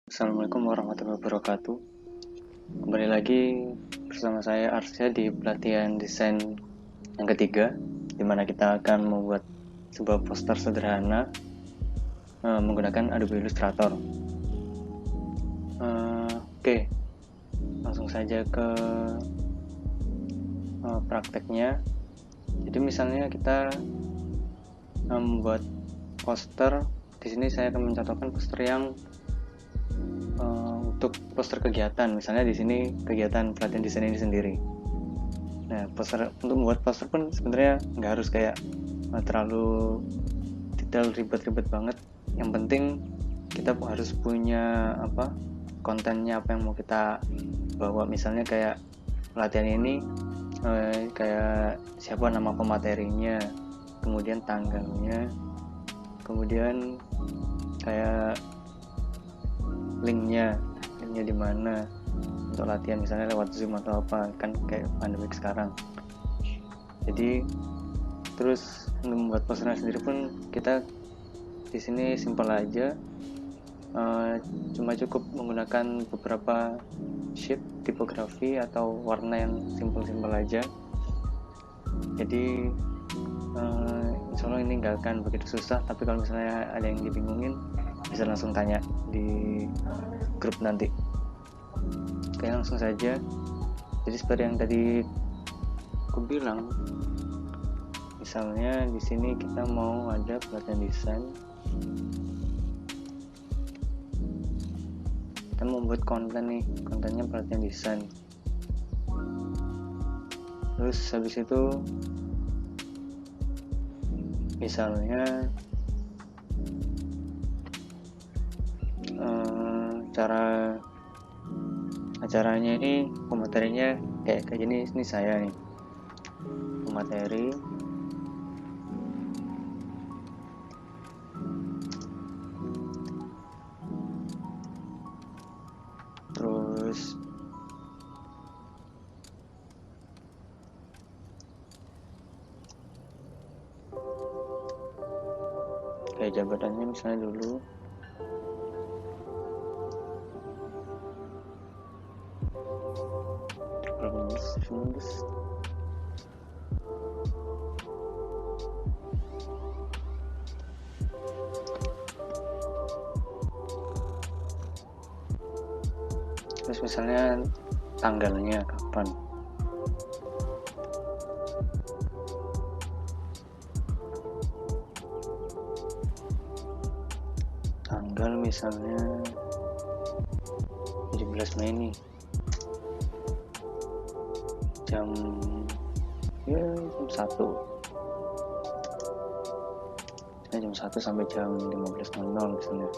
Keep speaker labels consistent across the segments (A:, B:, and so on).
A: Assalamualaikum warahmatullahi wabarakatuh. Kembali lagi bersama saya Arsya di pelatihan desain yang ketiga, di mana kita akan membuat sebuah poster sederhana menggunakan Adobe Illustrator. Oke, langsung saja ke prakteknya. Jadi misalnya kita membuat poster. Di sini saya akan mencontohkan poster yang untuk poster kegiatan, misalnya di sini kegiatan pelatihan desain ini sendiri. Nah, untuk membuat poster pun sebenarnya nggak harus kayak terlalu detail ribet-ribet banget. Yang penting kita harus punya kontennya, apa yang mau kita bawa. Misalnya kayak pelatihan ini kayak siapa nama pematerinya, kemudian tanggalnya, kemudian kayak linknya di mana untuk latihan, misalnya lewat Zoom atau apa, kan kayak pandemik sekarang. Jadi terus untuk membuat posternya sendiri pun kita di sini simpel aja, cuma cukup menggunakan beberapa shape, tipografi atau warna yang simpel-simpel aja. Jadi insya Allah ini nggak akan begitu susah, tapi kalau misalnya ada yang dibingungin bisa langsung tanya di grup nanti. Oke, langsung saja. Jadi seperti yang tadi aku bilang, misalnya di sini kita mau ada pelatihan desain, kita mau buat konten nih, kontennya pelatihan desain. Terus habis itu misalnya cara acaranya ini, pematerinya kayak gini. Ini saya nih pemateri, terus kayak jabatannya misalnya dulu terus misalnya tanggalnya kapan, tanggal misalnya 17 Mei nih, jam 1, jam 1 sampai jam 15.00 misalnya.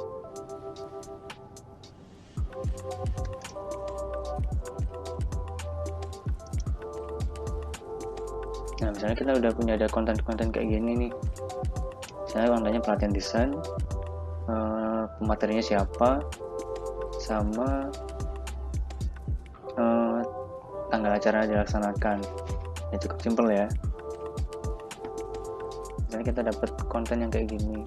A: Nah, misalnya kita udah punya ada konten-konten kayak gini nih, misalnya kontennya pelatihan desain, pematerinya siapa, sama tanggal acara dilaksanakan. Ya cukup simpel ya. Misalnya kita dapat konten yang kayak gini,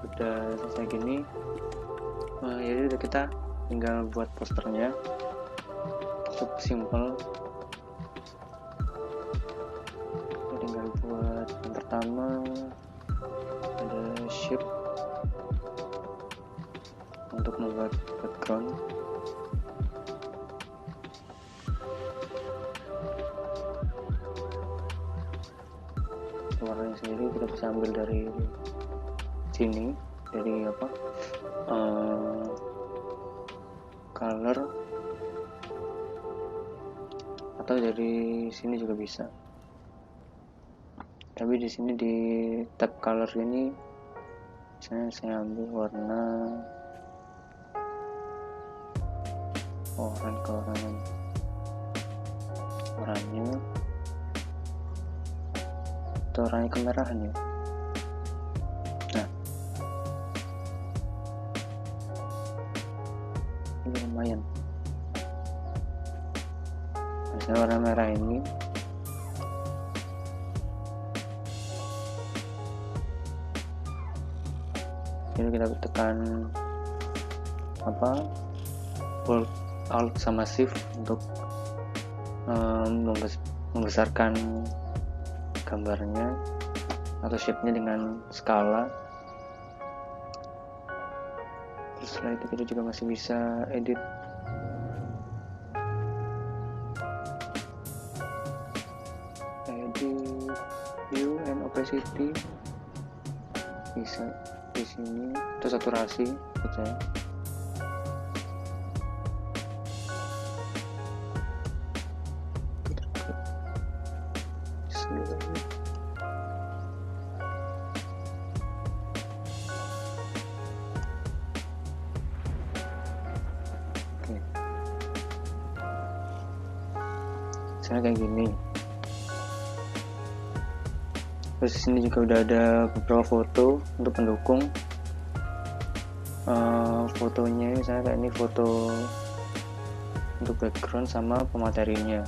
A: udah selesai gini, ya udah kita tinggal buat posternya. Cukup simple. Kita tinggal buat yang pertama ada shape untuk membuat background. Warnanya sendiri kita bisa ambil dari sini, dari color, atau dari sini juga bisa. Tapi di sini di tab color ini misalnya saya ambil warna oranye atau oranye kemerahan ya. Nah, ini lumayan. Misalnya warna merah ini Jadi kita tekan Alt sama Shift untuk membesarkan gambarnya atau shape-nya dengan skala. Terus setelah itu kita juga masih bisa edit hue and opacity, bisa di sini, terus saturasi gitu ya. Misalnya kayak gini. Terus di sini juga udah ada beberapa foto untuk pendukung fotonya. Misalnya kayak ini foto untuk background sama pematerinya.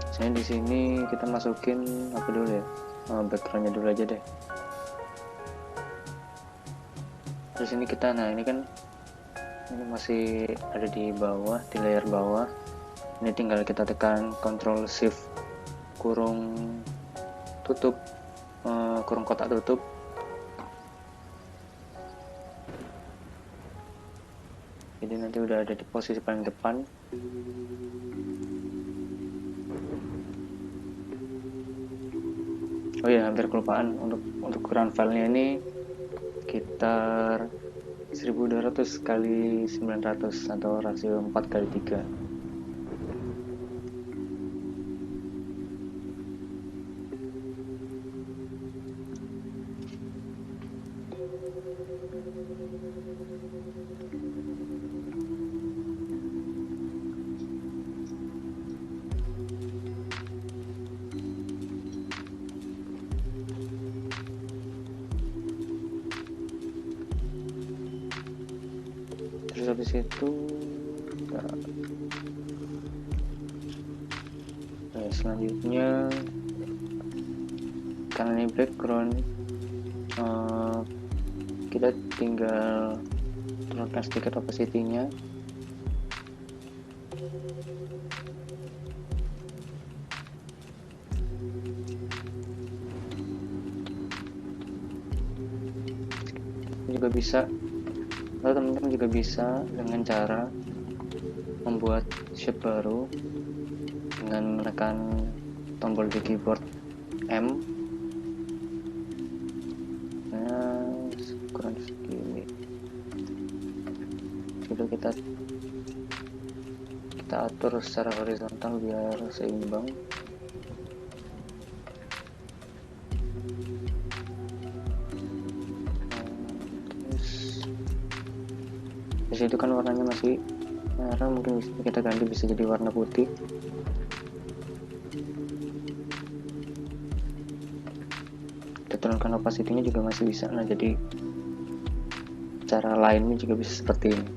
A: Misalnya di sini kita masukin apa dulu ya, backgroundnya dulu aja deh. Terus ini kita, ini kan ini masih ada di bawah, di layer bawah. Ini tinggal kita tekan Ctrl Shift kurung tutup, kurung kotak tutup. Jadi nanti udah ada di posisi paling depan. Oh ya, hampir kelupaan, untuk ukuran filenya ini sekitar 1200 kali 900 atau rasio 4 kali 3. Terus habis itu selanjutnya, karena ini background, kita tinggal turunkan sedikit opacity-nya. Juga bisa, atau teman-teman juga bisa dengan cara membuat shape baru dengan menekan tombol di keyboard M. Kurang segini. Coba kita atur secara horizontal biar seimbang. Di situ kan warnanya masih merah, mungkin bisa kita ganti, bisa jadi warna putih. Kita turunkan opacity-nya juga masih bisa. Nah, jadi cara lainnya juga bisa seperti ini.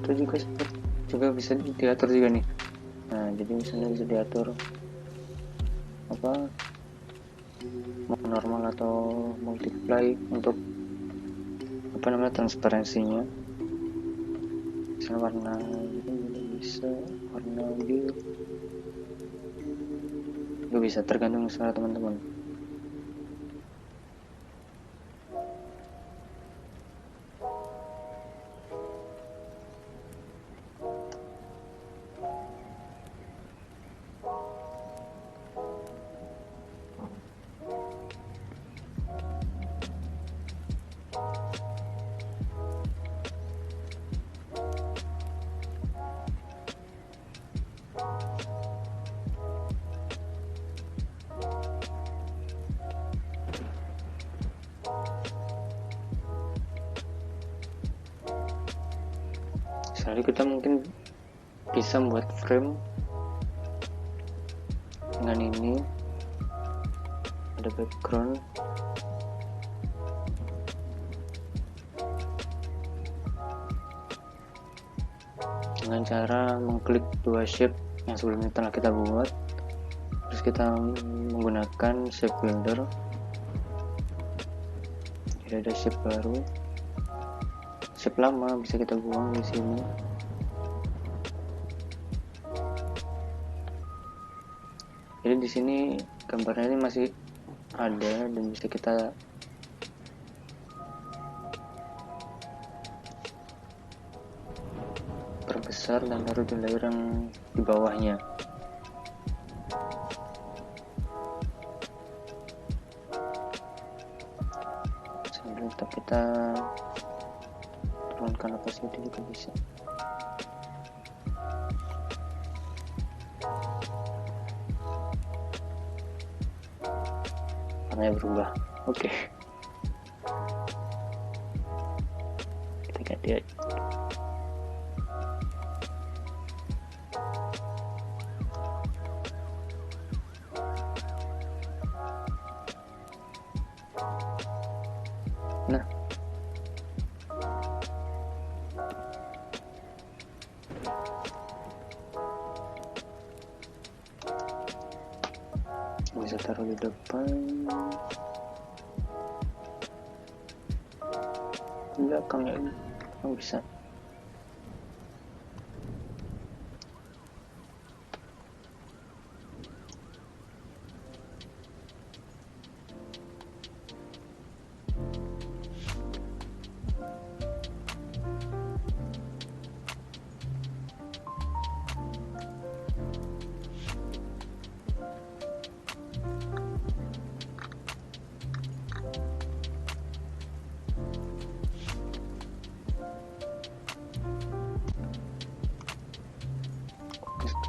A: Itu juga bisa diatur juga nih. Nah, jadi misalnya bisa diatur mau normal atau multiply untuk transparansinya. Misalnya warna itu juga bisa, warna biru juga bisa, tergantung selera teman-teman. Jadi kita mungkin bisa membuat frame dengan ini, ada background, dengan cara mengklik dua shape yang sebelumnya telah kita buat, terus kita menggunakan shape builder, Jadi ada shape baru, shape lama bisa kita buang di sini. Jadi di sini gambarnya ini masih ada dan bisa kita perbesar dan taruh di layer yang di bawahnya. Sambil tetap kita turunkan opacity juga bisa. Warnanya berubah. Oke. Kita ganti aja. Nah, bisa taruh di depan, belakangnya ini bisa.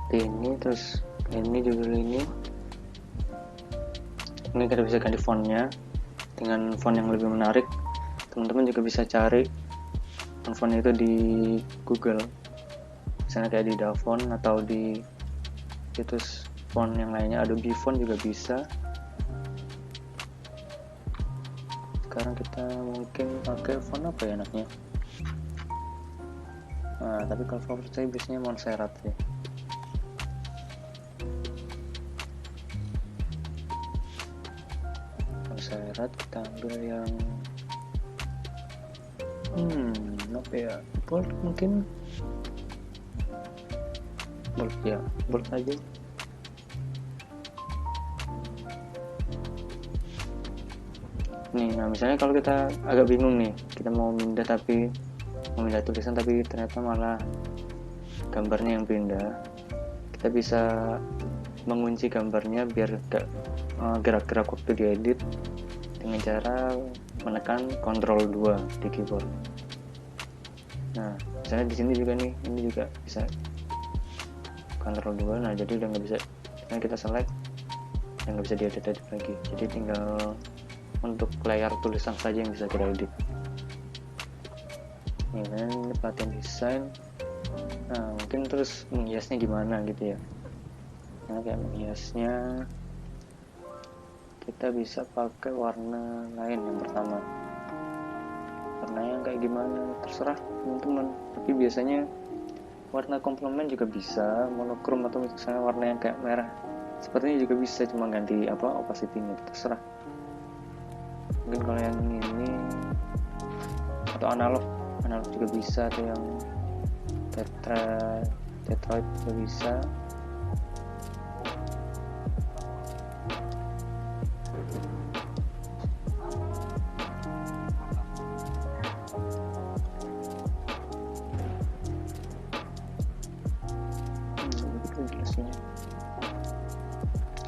A: Seperti ini, terus ini juga ini kita bisa ganti fontnya dengan font yang lebih menarik. Teman-teman juga bisa cari font itu di Google, misalnya kayak di Davon atau di situs font yang lainnya, Adobe Font juga bisa. Sekarang kita mungkin pakai font apa ya enaknya. Nah, tapi kalau favorit saya biasanya Montserrat ya. Montserrat kita ambil yang apa ya, bold mungkin, bold ya, bold aja. Nih, nah misalnya kalau kita agak bingung nih, kita mau pindah tulisan tapi ternyata malah gambarnya yang pindah, kita bisa mengunci gambarnya biar gak gerak-gerak waktu diedit dengan cara menekan Ctrl 2 di keyboard. Nah, misalnya di sini juga nih, ini juga bisa Ctrl 2. Nah, jadi udah nggak bisa, nah kita select dan nggak bisa diedit lagi. Jadi tinggal untuk layar tulisan saja yang bisa kita edit. Ini kan pelatihan desain. Nah, mungkin terus menghiasnya gimana gitu ya. Nah, kayak menghiasnya kita bisa pakai warna lain. Yang pertama, warnanya kayak gimana terserah teman-teman, tapi biasanya warna komplement juga bisa, monokrom atau misalnya warna yang kayak merah seperti ini juga bisa, cuma ganti opacity-nya terserah. Mungkin kalau yang ini atau analog juga bisa, atau yang tetroid juga bisa.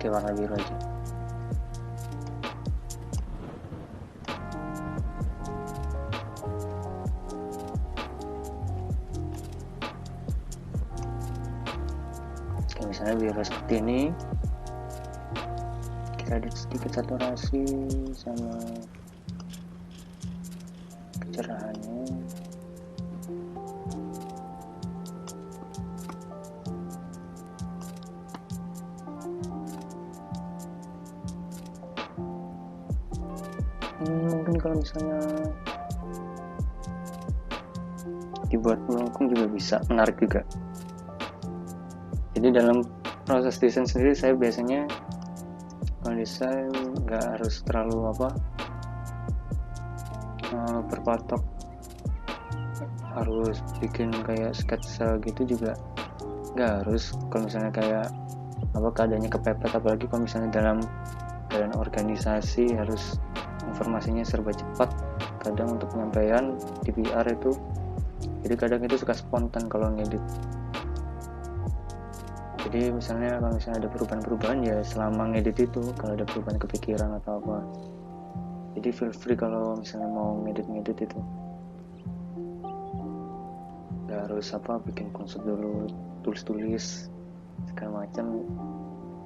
A: Oke, warna biru aja. Oke, misalnya biru seperti ini, kita edit sedikit saturasi sama kecerahannya. Mungkin kalau misalnya dibuat melengkung juga bisa, menarik juga. Jadi dalam proses desain sendiri saya biasanya kalau desain nggak harus terlalu berpatok harus bikin kayak sketsa gitu juga nggak harus. Kalau misalnya kayak keadaannya kepepet, apalagi kalau misalnya dalam organisasi harus informasinya serba cepat, kadang untuk penyampaian di PR itu, jadi kadang itu suka spontan kalau ngedit. Jadi misalnya kalau misalnya ada perubahan-perubahan ya selama ngedit itu, kalau ada perubahan kepikiran atau apa, jadi feel free kalau misalnya mau ngedit itu, nggak harus bikin konsep dulu, tulis segala macam.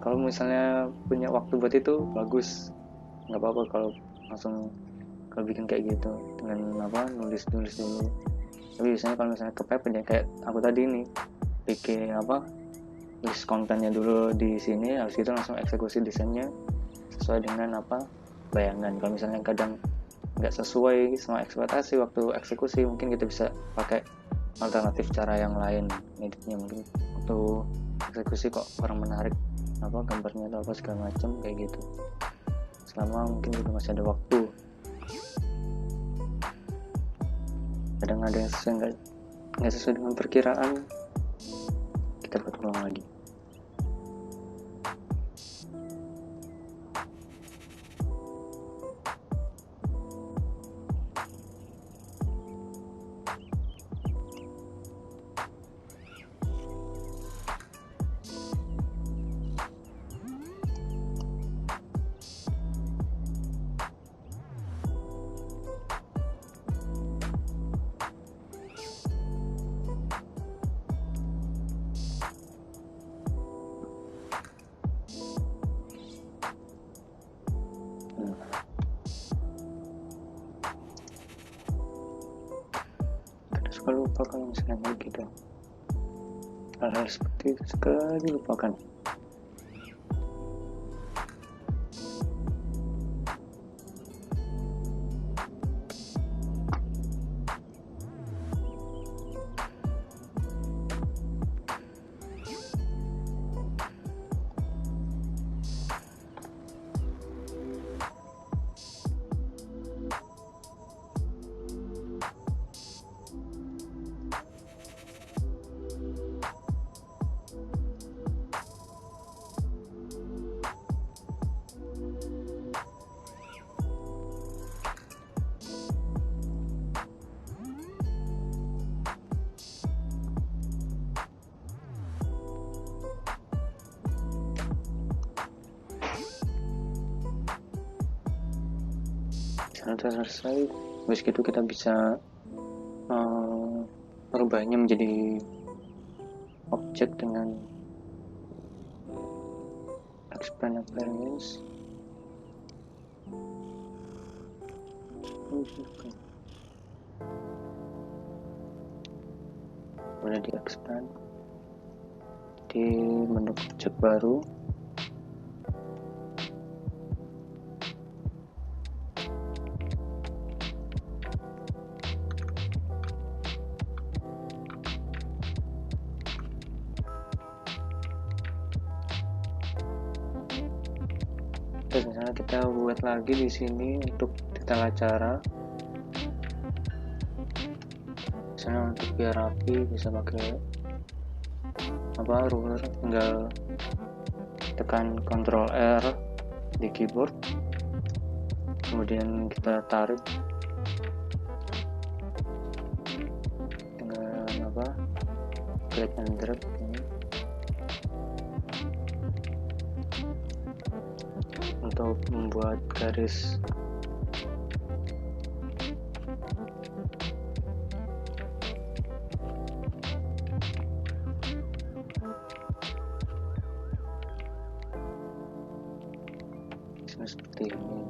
A: Kalau misalnya punya waktu buat itu bagus, nggak apa-apa kalau langsung kalau bikin kayak gitu dengan nulis dulu. Tapi biasanya kalau misalnya kepepet ya kayak aku tadi ini bikin list kontennya dulu di sini, habis itu langsung eksekusi desainnya sesuai dengan bayangan. Kalau misalnya kadang nggak sesuai sama ekspektasi waktu eksekusi, mungkin kita bisa pakai alternatif cara yang lain editnya. Mungkin waktu eksekusi kok kurang menarik gambarnya atau segala macam kayak gitu, selama mungkin juga masih ada waktu. Kadang ada yang nggak sesuai dengan perkiraan, kita buat ulang lagi. Suka lupa kalau misalnya kayak gitu, hal-hal seperti itu suka dilupakan. Sudah selesai, habis gitu kita bisa merubahnya menjadi objek dengan expand appearance. Boleh di expand di menu objek baru. Terus misalnya kita buat lagi di sini untuk detail acara, misalnya untuk biar rapi bisa pakai ruler, tinggal tekan Ctrl R di keyboard, kemudian kita tarik dengan drag and drop ini untuk membuat garis seperti ini.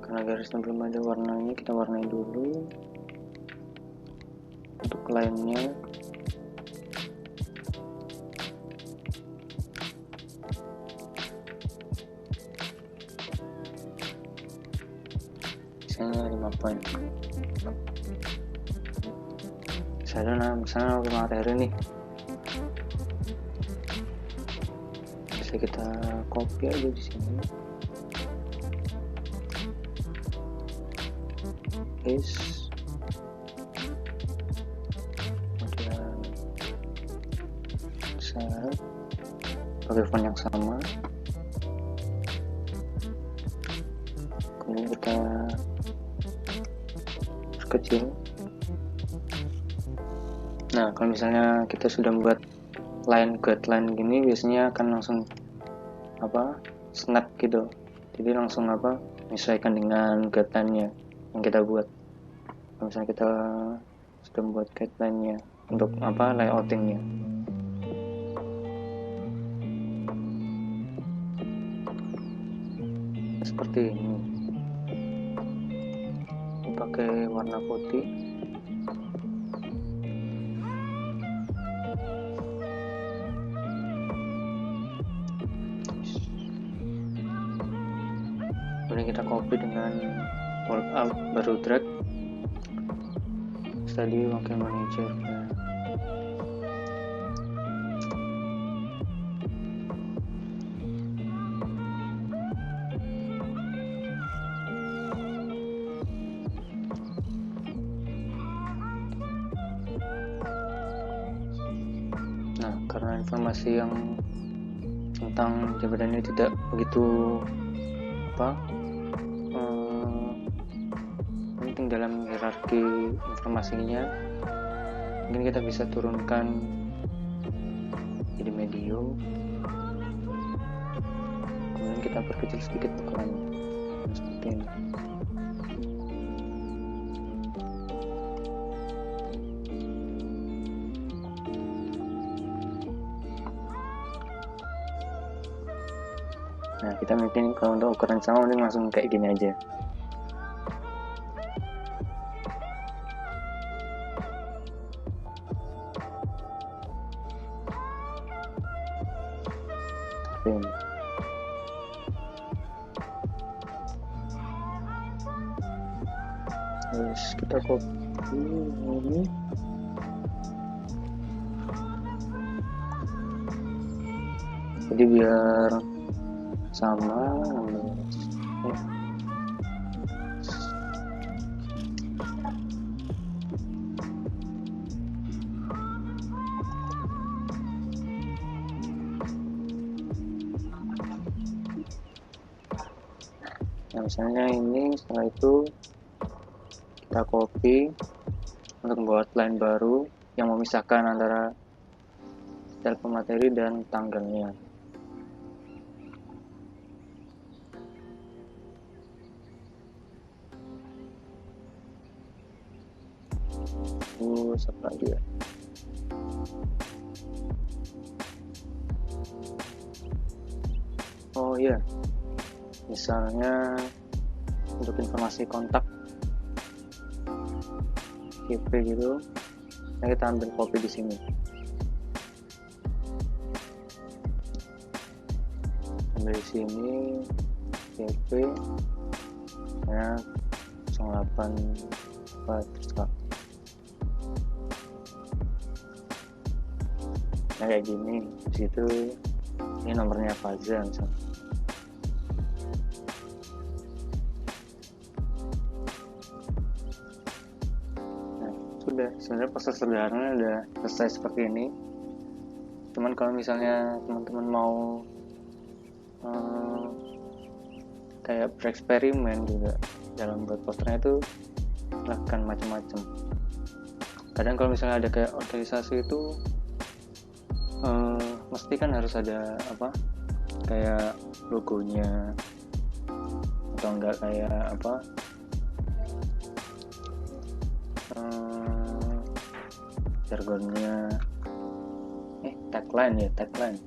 A: Karena garisnya belum ada warnanya, kita warnai dulu. Untuk lainnya misalnya 5 poin. Misalnya materi nih, bisa kita copy aja di sini. Is kemudian set pakai font yang sama, kemudian kita perkecil. Nah, kalau misalnya kita sudah membuat guideline gini, biasanya akan langsung snap gitu, jadi langsung menyesuaikan dengan guideline-nya yang kita buat. Kalau misalnya kita sudah membuat guideline-nya untuk layouting-nya, seperti ini, pakai warna putih. Kemudian kita copy dengan alt baru drag tadi wakil manager. Nah, karena informasi yang tentang jabatan ini tidak begitu penting dalam hierarki informasinya, mungkin kita bisa turunkan jadi medium, kemudian kita perkecil sedikit ukurannya seperti ini. Nah, kita mungkin kalau untuk ukuran sama mending langsung kayak gini aja. Terus kita copy ini. Jadi biar sama. Nah, misalnya ini, setelah itu kita copy untuk membuat line baru yang memisahkan antara style pemateri dan tanggalnya. Terus apa lagi ya? Oh iya, misalnya untuk informasi kontak KP gitu, nah kita ambil copy di sini. Ambil di sini KP ya 08 nah kayak gini. Di situ ini nomornya Faza misalnya. Nah, sudah, sebenarnya proses sederhananya udah selesai seperti ini. Cuman kalau misalnya teman-teman mau kayak bereksperimen juga dalam buat posternya, itu lakukan macam-macam. Kadang kalau misalnya ada kayak organisasi itu mesti kan harus ada kayak logonya, atau enggak kayak jargonnya, tagline.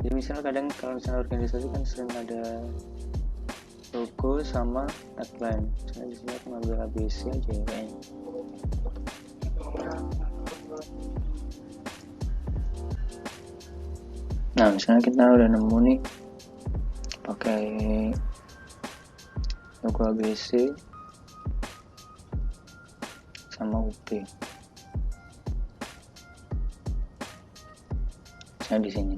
A: Jadi misalnya kadang kalau misalnya organisasi kan sering ada logo sama tagline. Misalnya di sini aku ngambil ABC aja ya kayaknya. Nah, misalnya kita udah nemu nih pakai logo ABC sama UP. Saya di sini.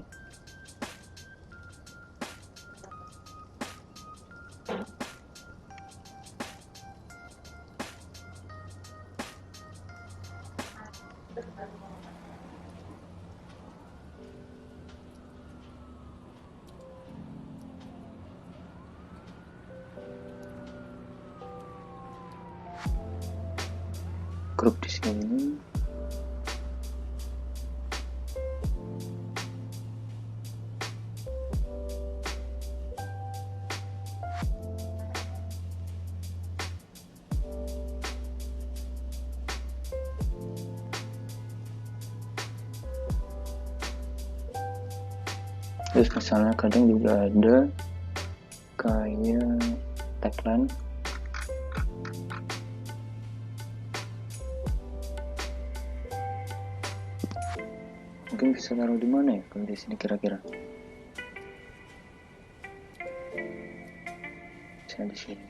B: grup di sini. Terus misalnya kadang juga ada kayak tagline. Mungkin bisa taruh di mana ya kalau di sini kira-kira? Bisa di sini.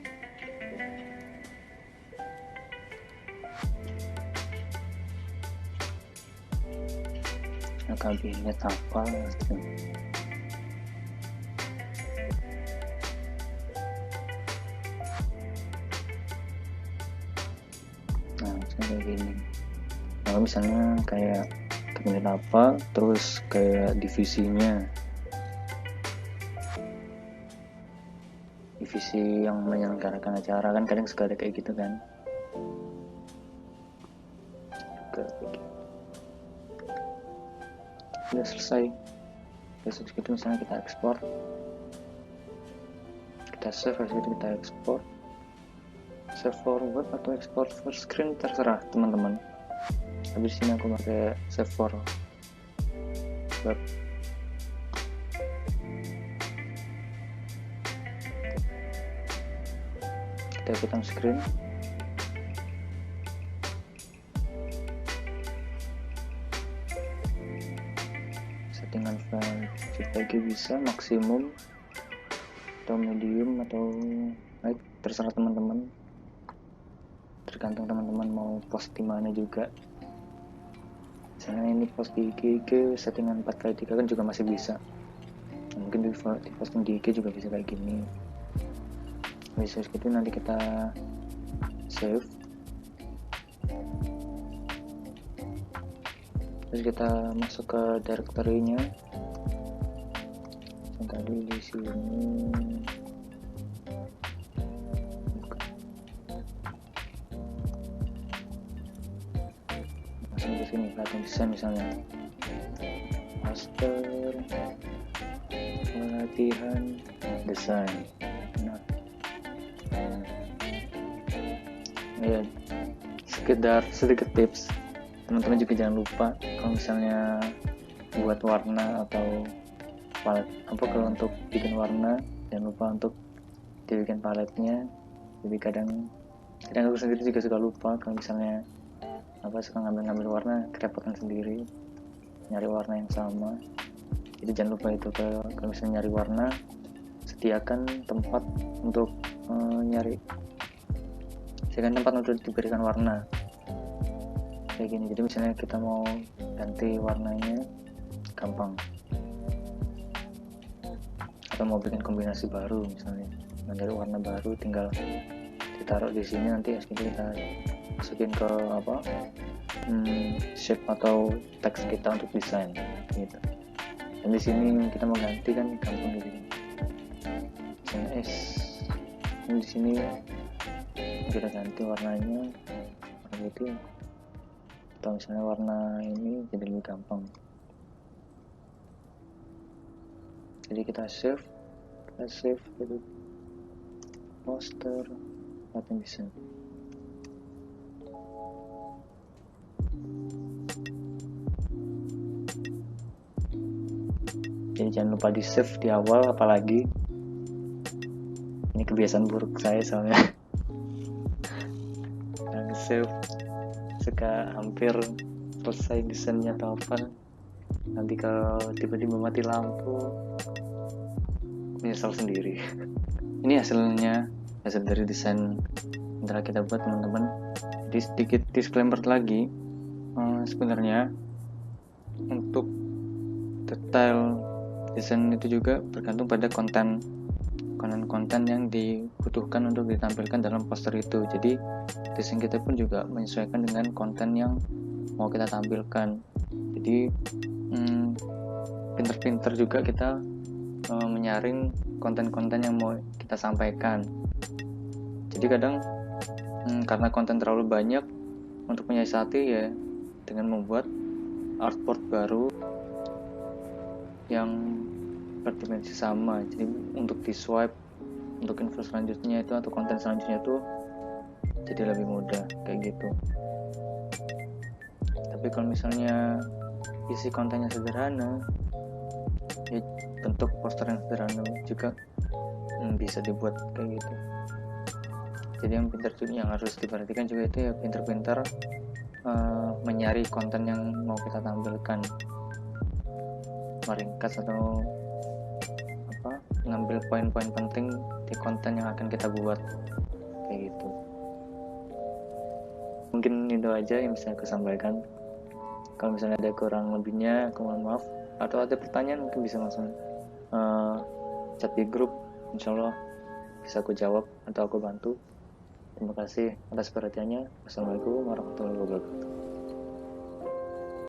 B: Nah, kabinet apa? Nah, kayak gini. Nah, misalnya kayak kabinet apa, terus kayak divisi yang menyelenggarakan acara, kan kadang suka ada kayak gitu kan. Udah selesai. Terus gitu misalnya kita ekspor, kita save, habis itu kita ekspor, save for web atau ekspor for screen terserah teman-teman. Habis sini aku pakai save for web. Kita ikutan screen. Settingan file JPG bisa maksimum atau medium atau naik, terserah teman-teman, tergantung teman-teman mau post di mana juga. Misalnya ini post di IG settingan 4x3 kan juga masih bisa. Mungkin di posting di IG juga bisa kayak gini. Bisa gitu, nanti kita save, terus kita masuk ke directory-nya. Tadi di sini langsung ke sini, pelatihan desain misalnya, master pelatihan desain. Nah, ya sekedar sedikit tips, teman-teman juga jangan lupa kalau misalnya buat warna atau palet, kalau untuk bikin warna jangan lupa untuk dibikin paletnya. Jadi kadang aku sendiri juga suka lupa kalau misalnya suka ngambil warna, kerepotan sendiri nyari warna yang sama. Jadi jangan lupa itu, kalau misalnya nyari warna, sediakan tempat untuk sediakan tempat untuk diberikan warna kayak gini. Jadi misalnya kita mau ganti warnanya, gampang. Atau mau bikin kombinasi baru, misalnya mencari warna baru, tinggal ditaruh di sini, nanti kita masukin ke shape atau teks kita untuk desain gitu. Dan di sini kita mau ganti kan gampang gitu. Misalnya di sini kita ganti warnanya warna putih, atau misalnya warna ini, jadi lebih gampang. Jadi kita save jadi poster pelatihan desain. Jadi jangan lupa di save di awal, apalagi ini kebiasaan buruk saya soalnya. Yang save suka hampir selesai desainnya atau apa, nanti kalau tiba-tiba mati lampu menyesal sendiri. Ini hasil dari desain yang telah kita buat, teman-teman. Jadi sedikit disclaimer lagi, sebenarnya untuk detail desain itu juga bergantung pada konten yang dibutuhkan untuk ditampilkan dalam poster itu. Jadi desain kita pun juga menyesuaikan dengan konten yang mau kita tampilkan. Jadi pinter-pinter juga kita menyaring konten-konten yang mau kita sampaikan. Jadi kadang karena konten terlalu banyak, untuk menyiasati ya dengan membuat artboard baru yang berdimensi sama. Jadi untuk di swipe untuk info selanjutnya itu atau konten selanjutnya itu jadi lebih mudah kayak gitu. Tapi kalau misalnya isi kontennya sederhana, ya bentuk poster yang sederhana juga bisa dibuat kayak gitu. Jadi yang pintar juga yang harus diperhatikan juga itu ya pintar-pintar menyari konten yang mau kita tampilkan, meringkas atau ngambil poin-poin penting di konten yang akan kita buat kayak gitu. Mungkin itu aja yang bisa aku sampaikan. Kalau misalnya ada kurang lebihnya aku mohon maaf, atau ada pertanyaan mungkin bisa langsung chat di grup, insyaallah bisa aku jawab atau aku bantu. Terima kasih atas perhatiannya. Wassalamualaikum warahmatullahi wabarakatuh.